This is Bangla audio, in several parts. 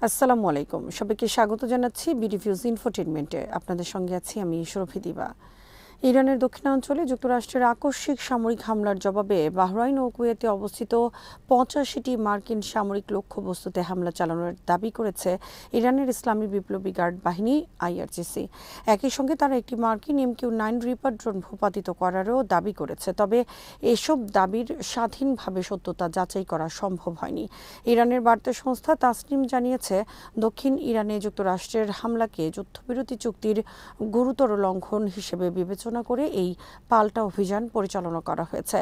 আসসালামু আলাইকুম, সবাইকে স্বাগত জানাচ্ছি বিডিভিউজ ইনফোটেইনমেন্টে। আপনাদের সঙ্গে আছি আমি সুরভি দিবা। ইরানের দক্ষিণাঞ্চলে যুক্তরাষ্ট্রের আকস্মিক সামরিক হামলার জবাবে বাহরাইন ও কুয়েতে অবস্থিত ৮৫টি মার্কিন সামরিক লক্ষ্যবস্তুতে হামলা চালানোর দাবি করেছে ইরানের ইসলামী বিপ্লবী গার্ড বাহিনী আইআরজিসি। একই সঙ্গে তারা একটি মার্কিন MQ-9 রিপার ড্রোন ভূপাতিত করারও দাবি করেছে। তবে এসব দাবির স্বাধীনভাবে সত্যতা যাচাই করা সম্ভব হয়নি। ইরানের বার্তা সংস্থা তাসনিম জানিয়েছে, দক্ষিণ ইরানে যুক্তরাষ্ট্রের হামলাকে যুদ্ধবিরতি চুক্তির গুরুতর লঙ্ঘন হিসেবে বিবেচনা করে এই পাল্টা অভিযান পরিচালনা করা হয়েছে।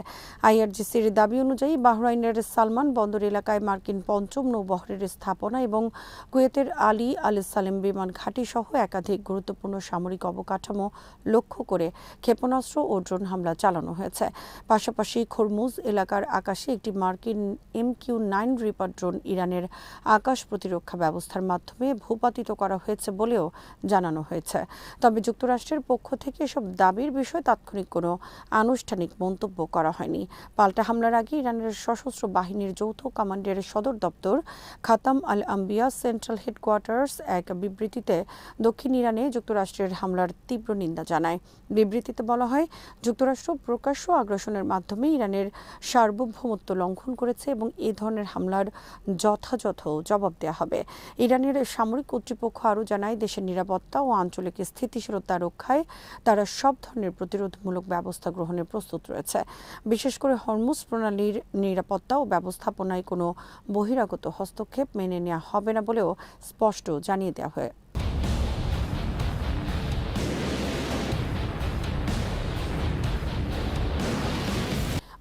আইআরজিসির দাবি অনুযায়ী বাহরাইনের সালমান বন্দর এলাকায় মার্কিন পঞ্চম নৌবহরের স্থাপনা এবং কুয়েতের আলী আল সালেম বিমান ঘাঁটি সহ একাধিক গুরুত্বপূর্ণ সামরিক অবকাঠামো লক্ষ্য করে ক্ষেপণাস্ত্র ও ড্রোন হামলা চালানো হয়েছে। পাশাপাশি খরমুজ এলাকার আকাশে একটি মার্কিন MQ-9 রিপার ড্রোন ইরানের আকাশ প্রতিরক্ষা ব্যবস্থার মাধ্যমে ভূপাতিত করা হয়েছে বলেও জানানো হয়েছে। তবে যুক্তরাষ্ট্রের পক্ষ থেকে এসব দাবির বিষয়ে তাৎক্ষণিক কোনো আনুষ্ঠানিক মন্তব্য করা হয়নি। পাল্টা হামলার আগে ইরানের সশস্ত্র বাহিনীর যৌথ কমান্ডের সদর দপ্তর খাতাম আল আম্বিয়া সেন্ট্রাল হেডকোয়ার্টার্স এক বিবৃতিতে দক্ষিণ ইরানে যুক্তরাষ্ট্রের হামলার তীব্র নিন্দা জানায়। বিবৃতিতে বলা হয়, যুক্তরাষ্ট্র প্রকাশ্য আগ্রাসনের মাধ্যমে ইরানের সার্বভৌমত্ব লঙ্ঘন করেছে এবং এ ধরনের হামলার যথাযথ জবাব দেওয়া হবে। ইরানের সামরিক কর্তৃপক্ষ আরও জানায়, দেশের নিরাপত্তা ও আঞ্চলিক স্থিতিশীলতা রক্ষায় তারা সব ধরনের প্রতিরোধমূলক ব্যবস্থা গ্রহণে প্রস্তুত রয়েছে। বিশেষ করে হরমুজ প্রণালীর নিরাপত্তা ও ব্যবস্থাপনায় কোনো বহিরাগত হস্তক্ষেপ মেনে নেওয়া হবে না বলেও স্পষ্ট জানিয়ে দেওয়া হয়।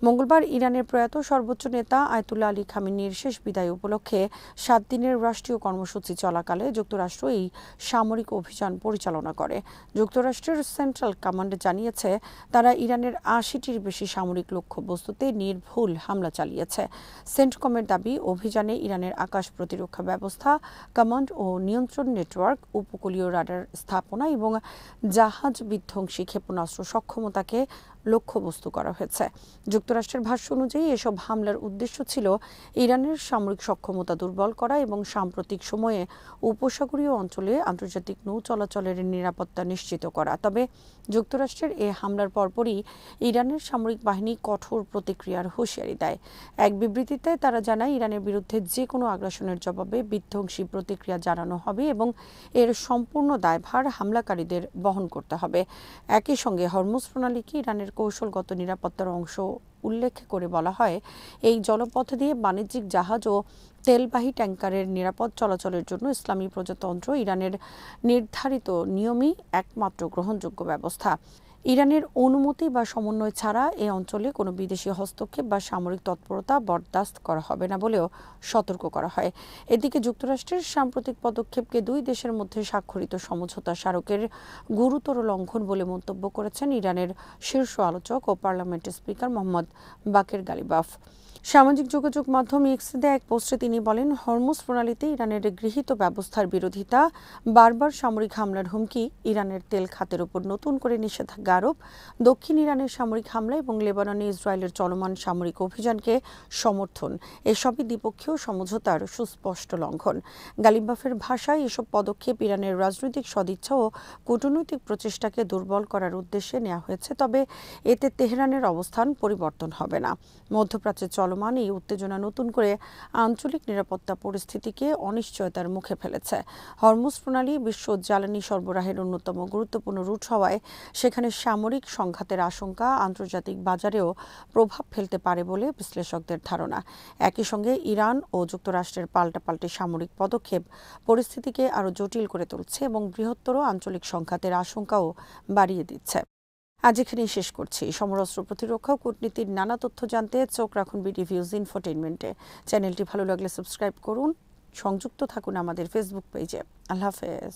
মঙ্গলবার ইরানের প্রয়াত সর্বোচ্চ নেতা আয়াতুল্লাহ আলী খামেনির শেষ বিদায় উপলক্ষে 7 দিনের রাষ্ট্রীয় কর্মসূচি চলাকালে যুক্তরাষ্ট্র এই সামরিক অভিযান পরিচালনা করে। যুক্তরাষ্ট্রের সেন্ট্রাল কমান্ড জানিয়েছে, তারা ইরানের 80টির বেশি সামরিক লক্ষ্যবস্তুতে নির্ভুল হামলা চালিয়েছে। সেন্টকমের দাবি, অভিযানে ইরানের আকাশ প্রতিরক্ষা ব্যবস্থা, কমান্ড ও নিয়ন্ত্রণ নেটওয়ার্ক, উপকূলীয় রাডার স্থাপনা এবং জাহাজ বিধ্বংসী ক্ষেপণাস্ত্র সক্ষমতাকে লক্ষ্যবস্তু করা হয়েছে। যুক্তরাষ্ট্রের ভাষ্য অনুযায়ী এসব হামলার উদ্দেশ্য ছিল ইরানের সামরিক সক্ষমতা দুর্বল করা এবং সাম্প্রতিক সময়ে উপসাগরীয় অঞ্চলে আন্তর্জাতিক নৌ চলাচলের নিরাপত্তা নিশ্চিত করা। তবে যুক্তরাষ্ট্রের এ হামলার পরপরই ইরানের সামরিক বাহিনী কঠোর প্রতিক্রিয়ার হুঁশিয়ারি দেয়। এক বিবৃতিতে তারা জানায়, ইরানের বিরুদ্ধে যে কোনো আগ্রাসনের জবাবে বিধ্বংসী প্রতিক্রিয়া জানানো হবে এবং এর সম্পূর্ণ দায়ভার হামলাকারীদের বহন করতে হবে। একই সঙ্গে হরমুজ প্রণালীকে ইরানের কৌশলগত নিরাপত্তার অংশ উল্লেখ করে বলা হয়, এই জলপথ দিয়ে বাণিজ্যিক জাহাজ ও তেলবাহী ট্যাঙ্কারের নিরাপদ চলাচলের জন্য ইসলামী প্রজাতন্ত্র ইরানের নির্ধারিত নিয়মই একমাত্র গ্রহণযোগ্য ব্যবস্থা। ইরানের অনুমতি বা সমন্বয় ছাড়া এ অঞ্চলে কোনো বিদেশি হস্তক্ষেপ বা সামরিক তৎপরতা বরদাস্ত করা হবে না বলেও সতর্ক করা হয়। এদিকে যুক্তরাষ্ট্রের সাম্প্রতিক পদক্ষেপকে দুই দেশের মধ্যে স্বাক্ষরিত সমঝোতা স্মারকের গুরুতর লঙ্ঘন বলে মন্তব্য করেছেন ইরানের শীর্ষ আলোচক ও পার্লামেন্টের স্পিকার মোহাম্মদ বাকের গালিবাফ। সামাজিক যোগাযোগ মাধ্যম এক্সে এক পোস্টে তিনি বলেন, হরমুজ প্রণালীতে ইরানের গৃহীত ব্যবস্থার বিরোধিতা, বারবার সামরিক হামলার হুমকি, ইরানের তেল খাতের উপর নতুন করে নিষেধাজ্ঞা আরোপ, দক্ষিণ ইরানের সামরিক হামলা এবং লেবাননে ইসরায়েলের চলমান সামরিক অভিযানকে সমর্থন, এসবই দ্বিপক্ষীয় সমঝোতার সুস্পষ্ট লঙ্ঘন। গালিবাফের ভাষায়, এসব পদক্ষেপ ইরানের রাজনৈতিক সদিচ্ছা ও কূটনৈতিক প্রচেষ্টাকে দুর্বল করার উদ্দেশ্যে নেওয়া হয়েছে, তবে এতে তেহরানের অবস্থান পরিবর্তন হবে না। মধ্যপ্রাচ্যে চলমান এই উত্তেজনা নতুন করে আঞ্চলিক নিরাপত্তা পরিস্থিতিকে অনিশ্চয়তার মুখে ফেলেছে। হরমুজ প্রণালী বিশ্ব জ্বালানি সরবরাহের অন্যতম গুরুত্বপূর্ণ রুট হওয়ায় সেখানে সামরিক সংঘাতের আশঙ্কা আন্তর্জাতিক বাজারেও প্রভাব ফেলতে পারে বলে বিশ্লেষকদের ধারণা। একই সঙ্গে ইরান ও যুক্তরাষ্ট্রের পাল্টাপাল্টি সামরিক পদক্ষেপ পরিস্থিতিকে আরও জটিল করে তুলছে এবং বৃহত্তর আঞ্চলিক সংঘাতের আশঙ্কাও বাড়িয়ে দিচ্ছে। আজ এখানেই শেষ করছি। সমরাস্ত্র প্রতিরক্ষা ও কূটনীতির নানা তথ্য জানতে চোখ রাখুন বিডিভিউজ ইনফোটেইনমেন্টে। চ্যানেলটি ভালো লাগলে সাবস্ক্রাইব করুন, সংযুক্ত থাকুন আমাদের ফেসবুক পেজে। আল্লাহ হাফেজ।